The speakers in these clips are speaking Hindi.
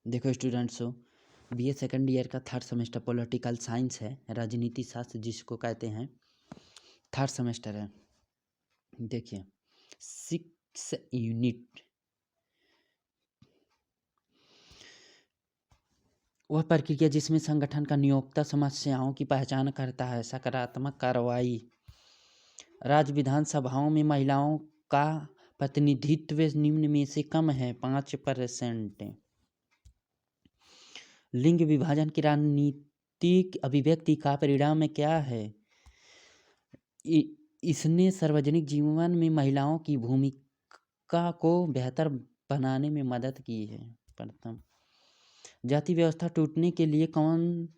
देखो स्टूडेंट्स हो, बीए सेकंड ईयर का थर्ड सेमेस्टर पॉलिटिकल साइंस है, राजनीति शास्त्र जिसको कहते हैं, थर्ड सेमेस्टर है। देखिए 6 यूनिट, वह प्रक्रिया जिसमें संगठन का नियोक्ता समस्याओं की पहचान करता है। सकारात्मक कार्रवाई, राज्य विधानसभाओं में महिलाओं का प्रतिनिधित्व निम्न में से कम है 5%। लिंग विभाजन की राजनीतिक अभिव्यक्ति का परिणाम क्या है? इसने सार्वजनिक जीवन में महिलाओं की भूमिका को बेहतर बनाने में मदद की है। प्रथम, जाति व्यवस्था टूटने के लिए कौन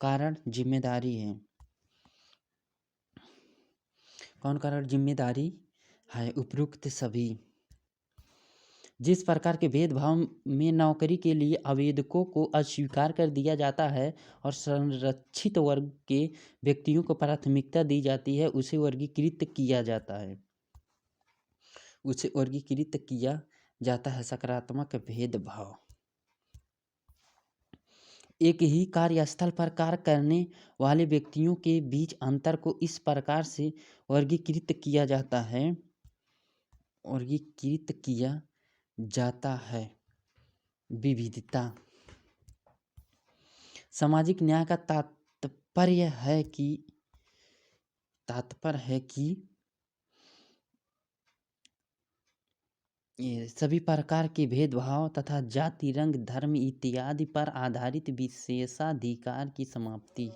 कारण जिम्मेदारी है? कौन कारण जिम्मेदारी है? उपरोक्त सभी। जिस प्रकार के भेदभाव में नौकरी के लिए आवेदकों को अस्वीकार कर दिया जाता है और संरक्षित वर्ग के व्यक्तियों को प्राथमिकता दी जाती है, उसे वर्गीकृत किया जाता है सकारात्मक भेदभाव। एक ही कार्यस्थल पर कार्य करने वाले व्यक्तियों के बीच अंतर को इस प्रकार से वर्गीकृत किया जाता है विविधता। सामाजिक न्याय का तात्पर्य है कि ये सभी प्रकार के भेदभाव तथा जाति, रंग, धर्म इत्यादि पर आधारित विशेषाधिकार की समाप्ति।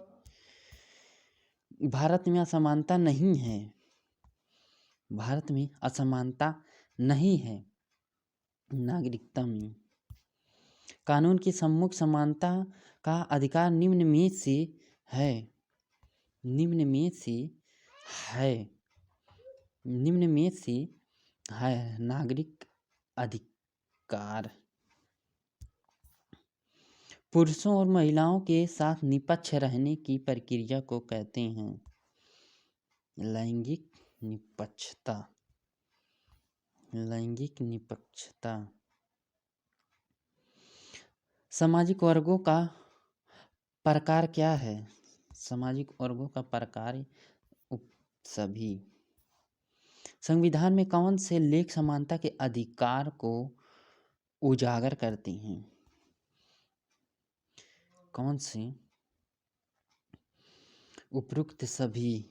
भारत में असमानता नहीं है नागरिकता में। कानून के सम्मुख समानता का अधिकार निम्न में से है नागरिक अधिकार। पुरुषों और महिलाओं के साथ निष्पक्ष रहने की प्रक्रिया को कहते हैं लैंगिक निष्पक्षता। सामाजिक वर्गों का प्रकार क्या है? सामाजिक वर्गों का प्रकार सभी। संविधान में कौन से लेख समानता के अधिकार को उजागर करते हैं? कौन से? उपरोक्त सभी।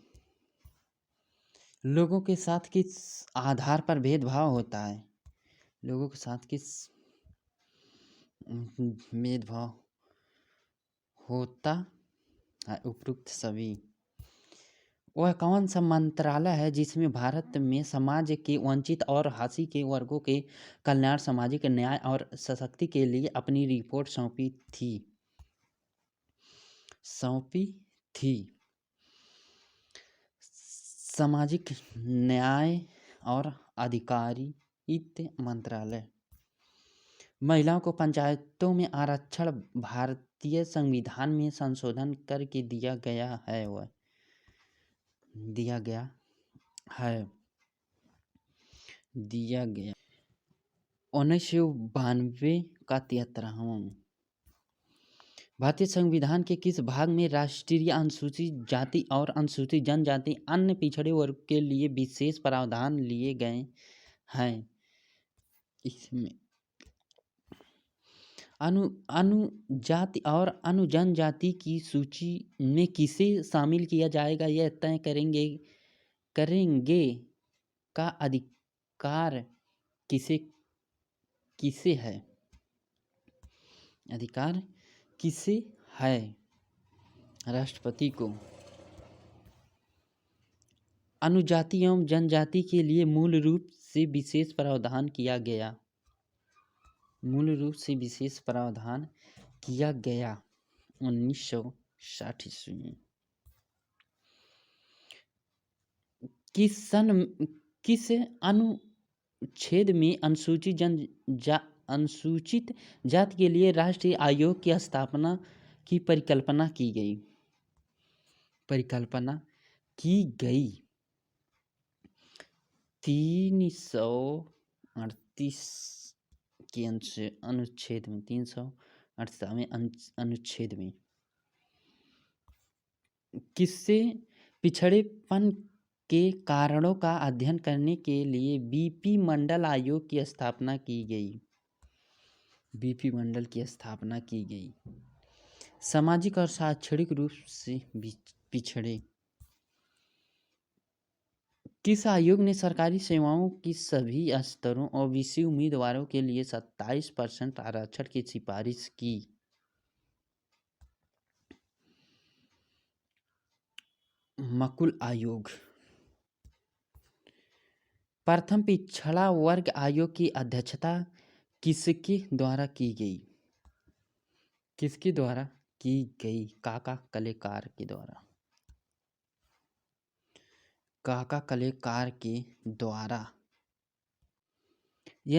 लोगों के साथ किस आधार पर भेदभाव होता है? लोगों के साथ किस भेदभाव होता है? उपरोक्त सभी। वह कौन सा मंत्रालय है जिसमें भारत में समाज के वंचित और हाशिए के वर्गों के कल्याण, सामाजिक न्याय और सशक्ति के लिए अपनी रिपोर्ट सौंपी थी? सामाजिक न्याय और अधिकारिता मंत्रालय। महिलाओं को पंचायतों में आरक्षण भारतीय संविधान में संशोधन करके दिया गया है 1992 का 73वां। भारतीय संविधान के किस भाग में राष्ट्रीय अनुसूचित जाति और अनुसूचित जनजाति अन्य पिछड़े वर्ग के लिए विशेष प्रावधान लिए गए हैं? इसमें अनुजाति और अनुजनजाति की सूची में किसे शामिल किया जाएगा, यह तय करेंगे का अधिकार किसे है? अधिकार किसे है? राष्ट्रपति को। अनुजाति एवं जनजाति के लिए मूल रूप से विशेष प्रावधान किया गया 1960 ईस्वी में। किस अनुच्छेद में अनुसूचित जाति के लिए राष्ट्रीय आयोग की स्थापना की परिकल्पना की गई? 338 के अनुच्छेद में 398 अनुच्छेद में किससे पिछड़ेपन के कारणों का अध्ययन करने के लिए बीपी मंडल आयोग की स्थापना की गई। बीपी मंडल की स्थापना की गई। सामाजिक और शैक्षणिक रूप से पिछड़े किस आयोग ने सरकारी सेवाओं की सभी स्तरों और ओबीसी उम्मीदवारों के लिए 27% आरक्षण की सिफारिश की? मकुल आयोग। प्रथम पिछड़ा वर्ग आयोग की अध्यक्षता किसके द्वारा की गई? किसके द्वारा की गई? काका कलेकार के द्वारा। काका कलेकार के द्वारा।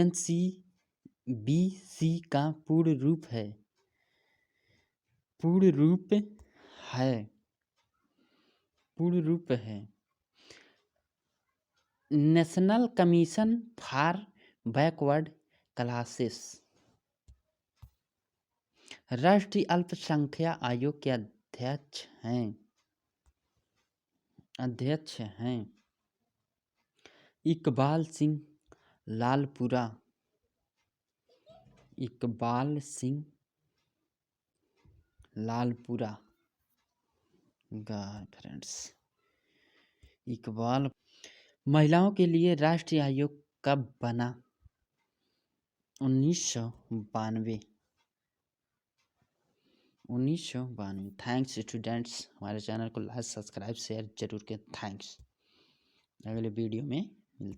एनसीबीसी का पूर्ण रूप है national commission for backward classes. राष्ट्रीय अल्पसंख्यक आयोग के अध्यक्ष हैं इकबाल सिंह लालपुरा। इकबाल सिंह लालपुरा फ्रेंड्स। इकबाल। महिलाओं के लिए राष्ट्रीय आयोग कब बना? 1992। 1992। थैंक्स स्टूडेंट्स, हमारे चैनल को लाइक सब्सक्राइब शेयर जरूर करें। थैंक्स। अगले वीडियो में